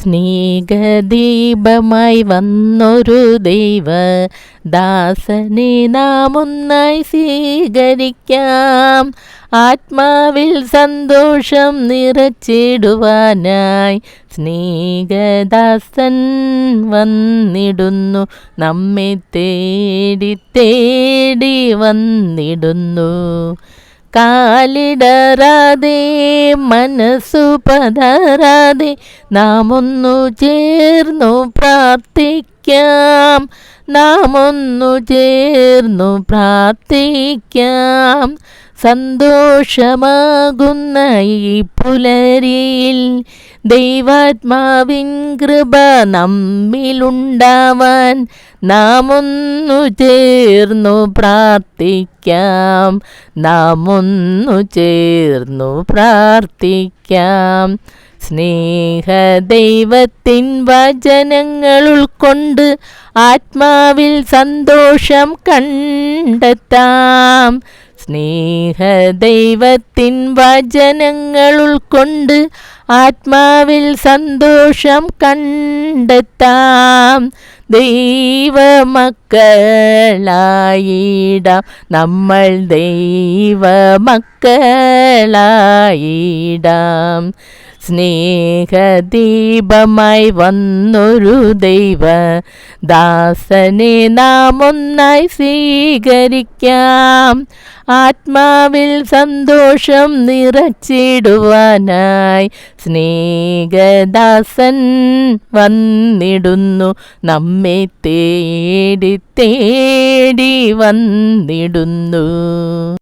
സ്നേഹദീപമായി വന്നൊരു ദാസനെ നാം ഒന്നായി സ്വീകരിക്കാം. ആത്മാവിൽ സന്തോഷം നിറച്ചിടുവാനായി സ്നേഹദാസൻ വന്നിടുന്നു, നമ്മെ തേടി തേടി വന്നിടുന്നു. കാലിടറാതെ മനസ്സു പതറാതെ നാം ഒന്നു ചേർന്നു പ്രാർത്ഥിക്കാം, നാം ഒന്നു ചേർന്നു പ്രാർത്ഥിക്കാം. സന്തോഷമാകുന്ന ഈ പുലരിയിൽ ദൈവാത്മാവിൻ കൃപ നമ്മിലുണ്ടാവാൻ നാം ഒന്നു ചേർന്നു പ്രാർത്ഥിക്കാം, നാം ഒന്നു ചേർന്നു പ്രാർത്ഥിക്കാം. സ്നേഹദൈവത്തിൻ വചനങ്ങൾ ഉൾക്കൊണ്ട് ആത്മാവിൽ സന്തോഷം കണ്ടെത്താം. സ്നേഹദൈവത്തിൻ വചനങ്ങൾ ഉൾക്കൊണ്ട് ആത്മാവിൽ സന്തോഷം കണ്ടെത്താം. ദൈവമക്കളായിടാം, നമ്മൾ ദൈവമക്കളായിടാം. സ്നേഹദീപമായി വന്നൊരു ദാസനെ നാം ഒന്നായി സ്വീകരിക്കാം. ആത്മാവിൽ സന്തോഷം നിറച്ചിടുവാനായി സ്നേഹദാസൻ വന്നിടുന്നു, നമ്മെ തേടി തേടി വന്നിടുന്നു.